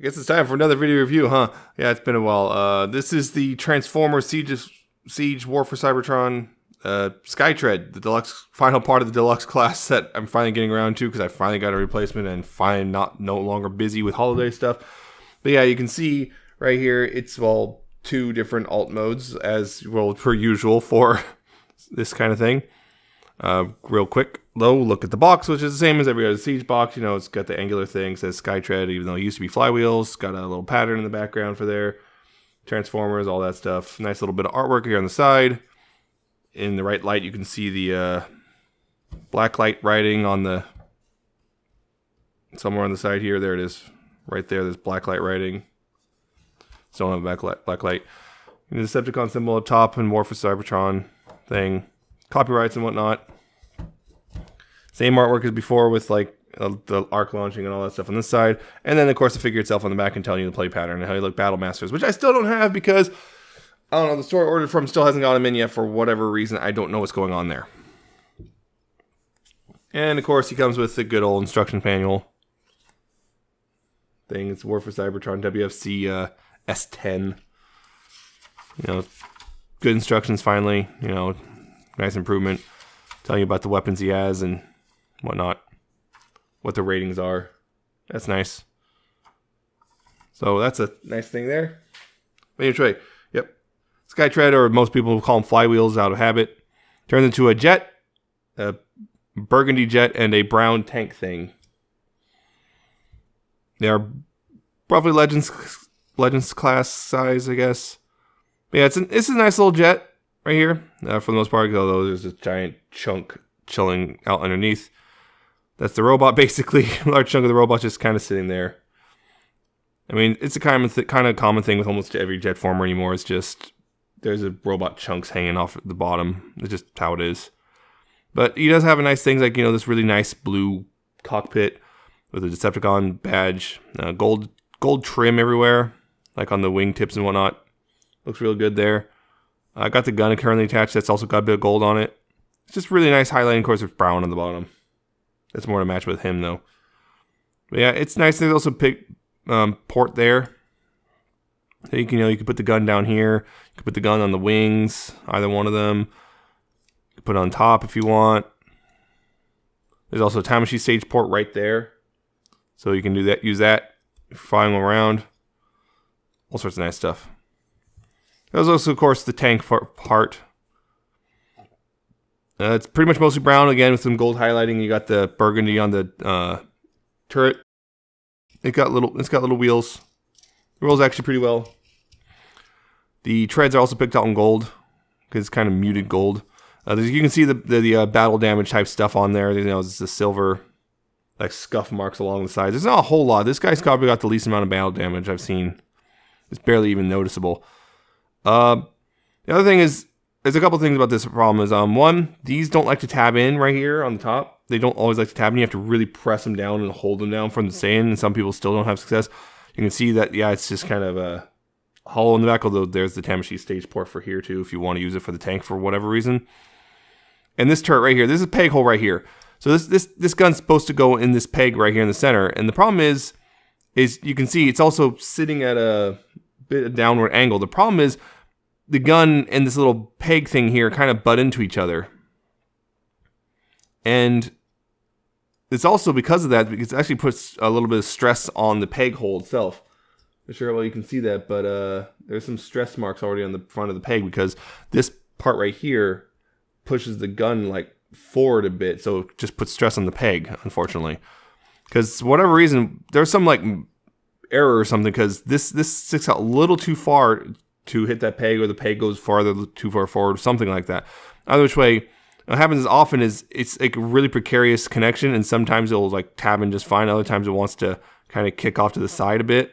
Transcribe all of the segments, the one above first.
guess it's time for another video review, huh? Yeah, it's been a while. This is the Transformer Siege War for Cybertron Skytread, the deluxe final part of the deluxe class that I'm finally getting around to because I finally got a replacement and no longer busy with holiday stuff. But yeah, you can see right here it's all two different alt modes as well per usual for this kind of thing. Real quick though, look at the box, which is the same as every other Siege box. You know, it's got the angular thing, says Skytread, even though it used to be Flywheels. Got a little pattern in the background for there. Transformers, all that stuff. Nice little bit of artwork here on the side. In the right light, you can see the black light writing on the somewhere on the side here. There it is, right there. There's black light writing. Still don't have a black light. And the Decepticon symbol up top and War for Cybertron thing. Copyrights and whatnot. Same artwork as before with like the arc launching and all that stuff on this side. And then of course the figure itself on the back and telling you the play pattern and how you look Battle Masters, which I still don't have because I don't know, the store I ordered from still hasn't got them in yet for whatever reason. I don't know what's going on there. And of course he comes with the good old instruction manual thing. It's War for Cybertron WFC S10. You know, good instructions finally, you know, nice improvement. Telling you about the weapons he has and whatnot. What the ratings are. That's nice. So that's a nice thing there. Anyway, yep. Skytread, or most people will call them Flywheels out of habit, turns into a jet, a burgundy jet, and a brown tank thing. They are roughly Legends class size, I guess. But yeah, it's a nice little jet right here, for the most part, although there's a giant chunk chilling out underneath. That's the robot, basically. A large chunk of the robot just kind of sitting there. I mean, it's a kind of common thing with almost every jet former anymore. It's just there's a robot chunks hanging off at the bottom. It's just how it is. But he does have a nice things like, you know, this really nice blue cockpit with a Decepticon badge, gold trim everywhere, like on the wingtips and whatnot. Looks real good there. I got the gun currently attached. That's also got a bit of gold on it. It's just really nice highlighting. Of course, there's brown on the bottom. That's more to match with him, though. But yeah, it's nice. There's also a port there. So you can put the gun down here. You can put the gun on the wings, either one of them. You can put it on top if you want. There's also a time machine stage port right there, so you can do that. Use that if you're flying around. All sorts of nice stuff. There's also, of course, the tank part. It's pretty much mostly brown, again, with some gold highlighting. You got the burgundy on the turret. It's got little wheels. It rolls actually pretty well. The treads are also picked out in gold, because it's kind of muted gold. You can see the battle damage type stuff on there. You know, it's the silver, like scuff marks along the sides. There's not a whole lot. This guy's probably got the least amount of battle damage I've seen. It's barely even noticeable. The other thing is, there's a couple things about this problem is, one, these don't like to tab in right here on the top. They don't always like to tab in. You have to really press them down and hold them down for them to stay in, and some people still don't have success. You can see that, yeah, it's just kind of hollow in the back, although there's the Tamashi stage port for here too, if you want to use it for the tank for whatever reason. And this turret right here, there's a peg hole right here. So this gun's supposed to go in this peg right here in the center, and the problem is you can see it's also sitting at a bit of downward angle. The problem is the gun and this little peg thing here kind of butt into each other. And it's also because of that, because it actually puts a little bit of stress on the peg hole itself. Not sure how well you can see that, but there's some stress marks already on the front of the peg because this part right here pushes the gun like forward a bit, so it just puts stress on the peg, unfortunately. Because for whatever reason, there's some like error or something, because this sticks out a little too far to hit that peg, or the peg goes too far forward, something like that. Either which way, what happens as often is it's like a really precarious connection, and sometimes it'll like tab in just fine. Other times it wants to kind of kick off to the side a bit,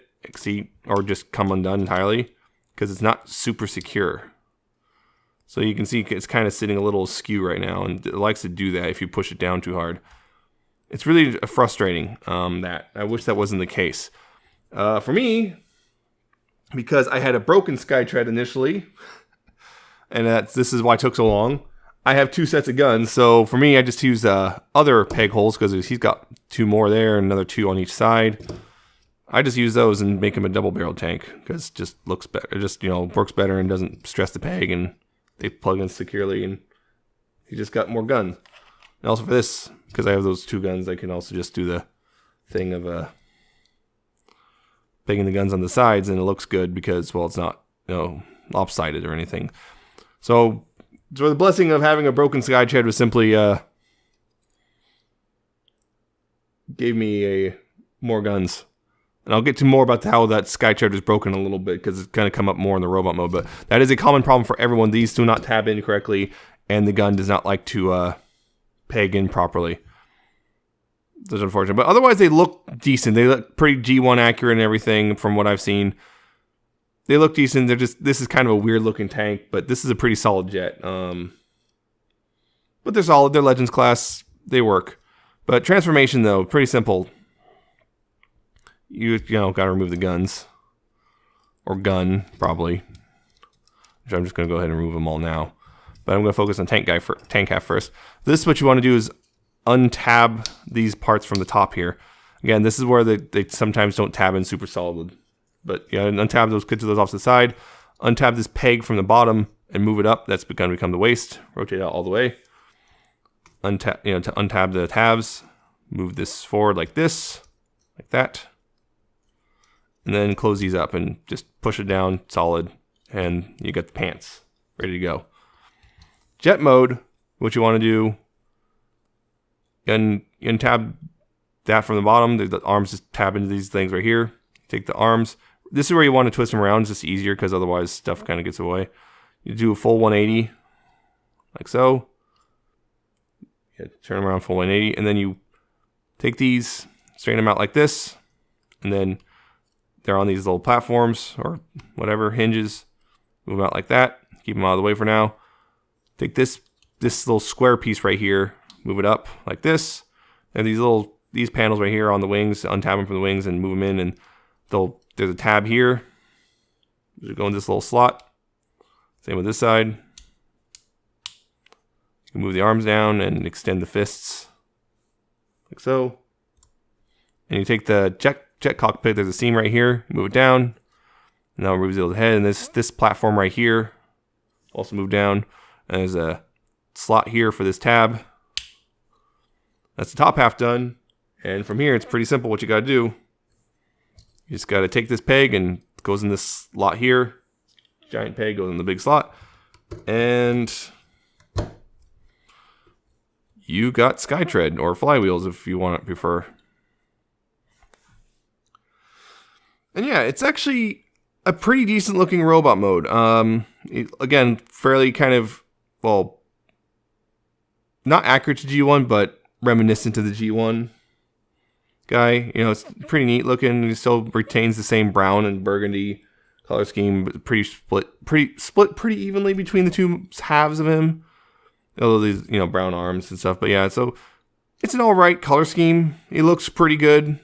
or just come undone entirely, because it's not super secure. So you can see it's kind of sitting a little askew right now, and it likes to do that if you push it down too hard. It's really frustrating, that. I wish that wasn't the case. For me, because I had a broken Skytread initially, and this is why it took so long, I have two sets of guns. So for me, I just used other peg holes, because he's got two more there and another two on each side. I just use those and make him a double-barreled tank because it just looks better. It just, works better and doesn't stress the peg, and they plug in securely, and he just got more guns. And also for this, because I have those 2 guns, I can also just do the thing of pegging the guns on the sides, and it looks good because, well, it's not, lopsided or anything. So the blessing of having a broken Skytread was simply gave me more guns. And I'll get to more about how that Skytread was broken a little bit, because it's going to come up more in the robot mode. But that is a common problem for everyone. These do not tab in correctly, and the gun does not like to peg in properly. That's unfortunate. But otherwise, they look decent. They look pretty G1 accurate and everything from what I've seen. They look decent. This is kind of a weird looking tank, but this is a pretty solid jet. But they're solid. They're Legends class. They work. But transformation, though, pretty simple. You got to remove the guns. Or gun, probably. Which I'm just going to go ahead and remove them all now. But I'm going to focus on tank half first. This is what you want to do is untab these parts from the top here. Again, this is where they sometimes don't tab in super solid. But untab those, get those off to the side. Untab this peg from the bottom and move it up. That's going to become the waist. Rotate out all the way. To untab the tabs. Move this forward like this. Like that. And then close these up and just push it down solid. And you got the pants ready to go. Jet mode, what you want to do, and untab that from the bottom. The arms just tab into these things right here. Take the arms. This is where you want to twist them around. It's just easier because otherwise stuff kind of gets away. You do a full 180, like so. Turn them around full 180, and then you take these, straighten them out like this, and then they're on these little platforms or whatever, hinges. Move them out like that. Keep them out of the way for now. Take this little square piece right here, move it up like this, and these panels right here on the wings, untab them from the wings and move them in, and there's a tab here. You go in this little slot. Same with this side. You can move the arms down and extend the fists like so. And you take the jet cockpit. There's a seam right here. Move it down. And now reveal the head, and this platform right here also move down. And there's a slot here for this tab. That's the top half done. And from here, it's pretty simple what you got to do. You just got to take this peg and it goes in this slot here. Giant peg goes in the big slot. And you got Skytread, or Flywheels if you want to prefer. And yeah, it's actually a pretty decent looking robot mode. Again, fairly kind of, well, not accurate to G1, but reminiscent to the G1 guy. It's pretty neat looking. It still retains the same brown and burgundy color scheme, but pretty split pretty evenly between the two halves of him. Although these, brown arms and stuff. But yeah, so it's an alright color scheme. It looks pretty good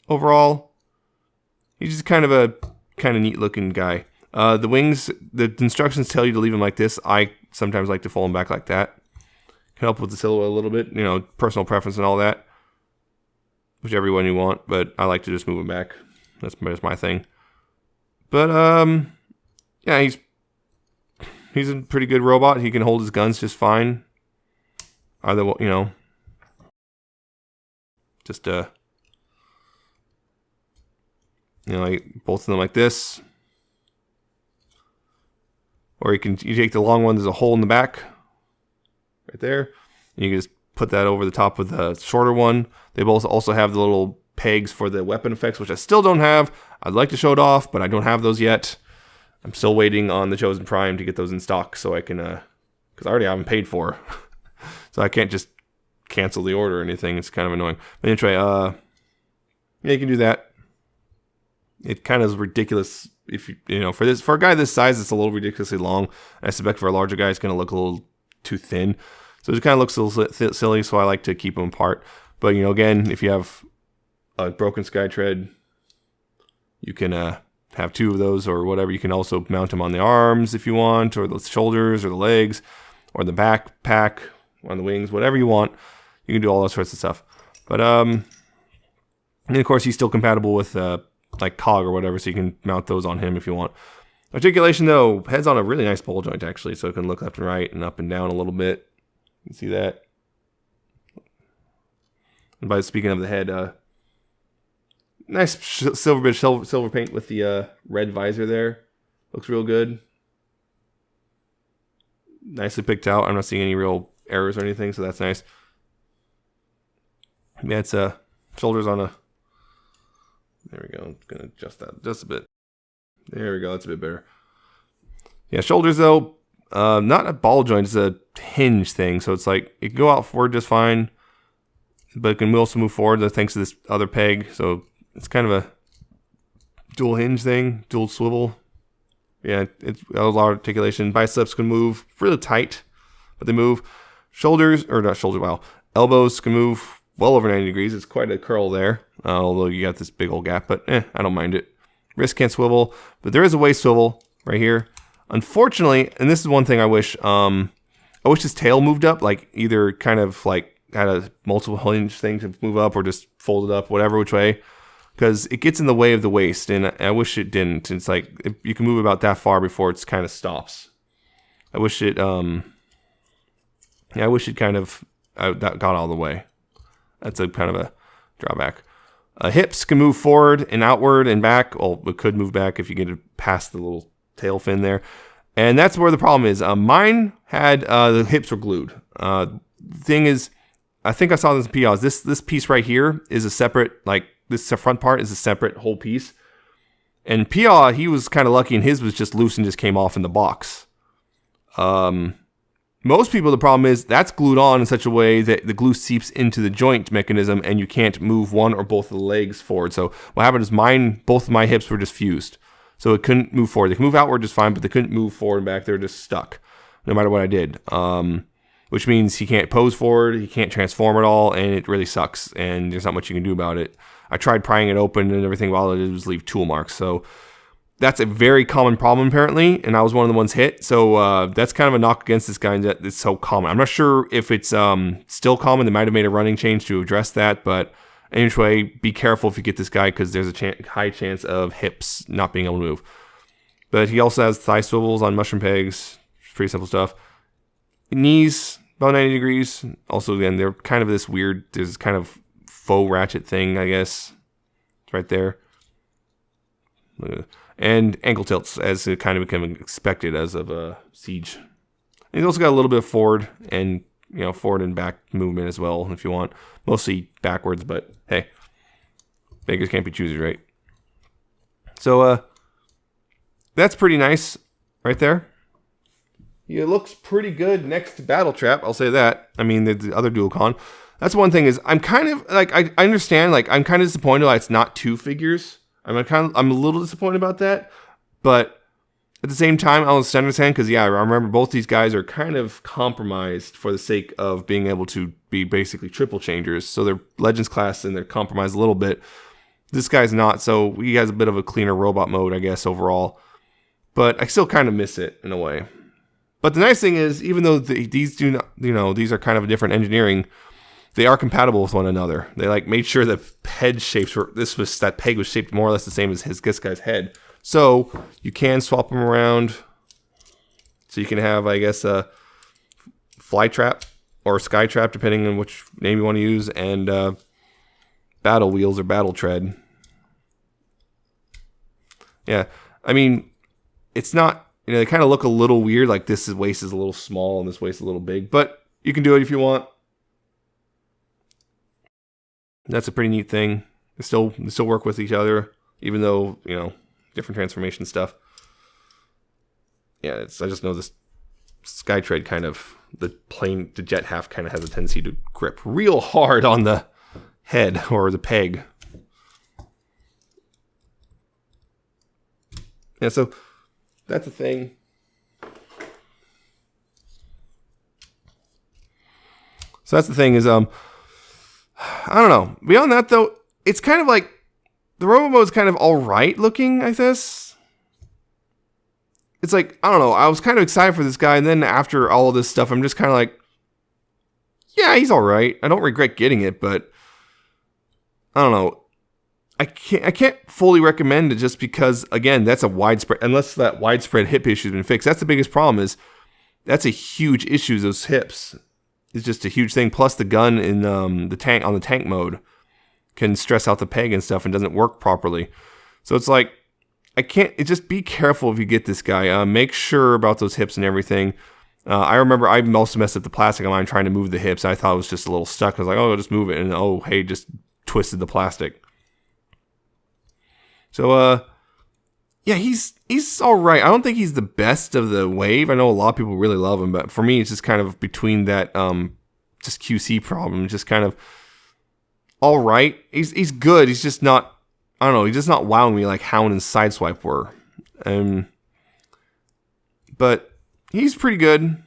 overall. He's just kind of neat looking guy. The wings, the instructions tell you to leave them like this. I sometimes like to fold them back like that. Can help with the silhouette a little bit, personal preference and all that. Whichever one you want, but I like to just move them back. That's my thing. But yeah, he's a pretty good robot. He can hold his guns just fine. Either just like both of them like this. Or you take the long one, there's a hole in the back right there. You can just put that over the top of the shorter one. They both also have the little pegs for the weapon effects, which I still don't have. I'd like to show it off, but I don't have those yet. I'm still waiting on the Chosen Prime to get those in stock so I can, because I already haven't paid for. So I can't just cancel the order or anything. It's kind of annoying. But anyway, yeah, you can do that. It kind of is ridiculous if for a guy this size, it's a little ridiculously long. I suspect for a larger guy, it's going to look a little too thin. So it kind of looks a little silly, so I like to keep them apart. But, again, if you have a broken Skytread, you can have two of those or whatever. You can also mount them on the arms if you want, or the shoulders, or the legs, or the backpack, on the wings, whatever you want. You can do all those sorts of stuff. But, and of course, he's still compatible with like cog or whatever, so you can mount those on him if you want. Articulation though, head's on a really nice ball joint actually, so it can look left and right and up and down a little bit. You can see that. And by speaking of the head, nice silver paint with the red visor there. Looks real good. Nicely picked out. I'm not seeing any real errors or anything, so that's nice. Yeah, it's shoulders on a. There we go. I'm gonna adjust that just a bit. There we go. That's a bit better. Yeah, shoulders though, not a ball joint. It's a hinge thing, so it's like it can go out forward just fine, but it can also move forward thanks to this other peg. So it's kind of a dual hinge thing, dual swivel. Yeah, it's a lot of articulation. Biceps can move really tight, but they move. Shoulders, or not shoulders, wow. Elbows can move well over 90 degrees. It's quite a curl there, although you got this big old gap, but I don't mind it. Wrist can't swivel, but there is a waist swivel right here. Unfortunately, and this is one thing I wish his tail moved up, like either kind of like had a multiple hinge thing to move up or just fold it up, whatever which way, because it gets in the way of the waist, and I wish it didn't. It's like you can move about that far before it's kind of stops. I wish it, I wish it kind of that got all the way. That's a kind of a drawback. Hips can move forward and outward and back. Well, it could move back if you get it past the little tail fin there. And that's where the problem is. Mine had the hips were glued. The thing is, I think I saw this in PIAs. This piece right here is a separate, like this front part is a separate whole piece. And PIA, he was kind of lucky, and his was just loose and just came off in the box. Most people, the problem is that's glued on in such a way that the glue seeps into the joint mechanism and you can't move one or both of the legs forward. So what happened is both of my hips were just fused. So it couldn't move forward. They could move outward just fine, but they couldn't move forward and back. They were just stuck no matter what I did. Which means he can't pose forward, he can't transform at all, and it really sucks. And there's not much you can do about it. I tried prying it open and everything, all it did was leave tool marks. So that's a very common problem apparently, and I was one of the ones hit. So that's kind of a knock against this guy that it's so common. I'm not sure if it's still common. They might have made a running change to address that, but anyway, be careful if you get this guy because there's a high chance of hips not being able to move. But he also has thigh swivels on mushroom pegs. Pretty simple stuff. Knees, about 90 degrees. Also, again, they're kind of this weird, there's kind of faux ratchet thing, I guess. It's right there. And ankle tilts, as it kind of became expected as of a Siege. And he's also got a little bit of forward and, forward and back movement as well, if you want. Mostly backwards, but hey, beggars can't be choosers, right? So, that's pretty nice right there. It looks pretty good next to Battle Trap, I'll say that. I mean, the other Duocon. That's one thing is, I'm kind of, like, I understand, like, I'm kind of disappointed that it's not two figures. I'm a little disappointed about that, but at the same time, I understand because I remember both these guys are kind of compromised for the sake of being able to be basically triple changers. So they're Legends class and they're compromised a little bit. This guy's not, so he has a bit of a cleaner robot mode, I guess, overall. But I still kind of miss it in a way. But the nice thing is, even though these do not, these are kind of a different engineering, they are compatible with one another. They made sure that head shapes were, that peg was shaped more or less the same as this guy's head. So you can swap them around. So you can have, I guess, a Flytrap or Skytrap, depending on which name you want to use, and Battle Wheels or Battle Tread. Yeah, I mean, it's not, they kind of look a little weird, like this waist is a little small and this waist is a little big, but you can do it if you want. That's a pretty neat thing. They still work with each other, even though, different transformation stuff. Yeah, I just know this Skytread kind of, the jet half kind of has a tendency to grip real hard on the head or the peg. Yeah, so that's a thing. So that's the thing is, I don't know. Beyond that, though, it's kind of like the robot mode is kind of all right looking, I guess. It's like, I don't know. I was kind of excited for this guy, and then after all of this stuff, I'm just kind of like, yeah, he's all right. I don't regret getting it, but I don't know. I can't fully recommend it just because, again, that's a widespread, unless that widespread hip issue has been fixed. That's the biggest problem, is that's a huge issue. Those hips is just a huge thing. Plus the gun in the tank, on the tank mode, can stress out the peg and stuff and doesn't work properly. So it's like, just be careful if you get this guy. Make sure about those hips and everything. I remember I also messed up the plastic on mine trying to move the hips. I thought it was just a little stuck. I was like, oh, I'll just move it. And oh, hey, just twisted the plastic. So, yeah, he's all right. I don't think he's the best of the wave. I know a lot of people really love him, but for me, it's just kind of between that just QC problem. Just kind of all right. He's good. He's just not, I don't know, he's just not wowing me like Hound and Sideswipe were. But he's pretty good.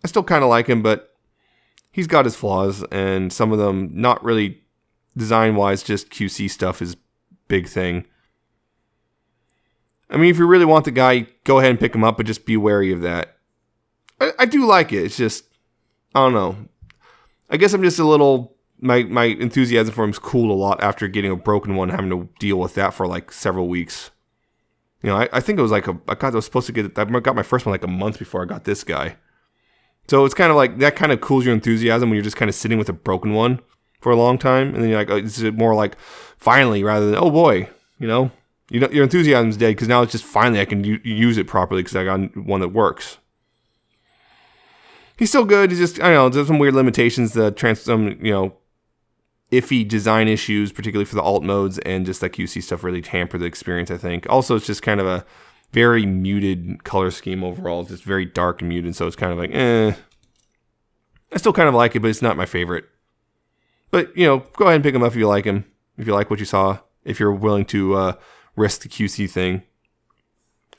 I still kind of like him, but he's got his flaws, and some of them not really design-wise, just QC stuff is big thing. I mean, if you really want the guy, go ahead and pick him up, but just be wary of that. I do like it. It's just, I don't know. I guess I'm just a little, my enthusiasm for him's cooled a lot after getting a broken one, having to deal with that for like several weeks. You know, I think it was like I was supposed to get, I got my first one like a month before I got this guy. So it's kind of like, that kind of cools your enthusiasm when you're just kind of sitting with a broken one for a long time. And then you're like, oh, this is more like, finally, rather than, oh boy, you know. Your enthusiasm's dead because now it's just finally I can use it properly because I got one that works. He's still good. He's just, I don't know, there's some weird limitations, some, you know, iffy design issues, particularly for the alt modes, and just that QC stuff really hamper the experience, I think. Also, it's just kind of a very muted color scheme overall. It's just very dark and muted, so it's kind of like, I still kind of like it, but it's not my favorite. But, you know, go ahead and pick him up if you like him. If you like what you saw. If you're willing to risk the QC thing.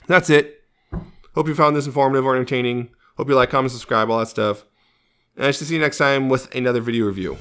That's it. Hope you found this informative or entertaining. Hope you like, comment, subscribe, all that stuff. And I shall see you next time with another video review.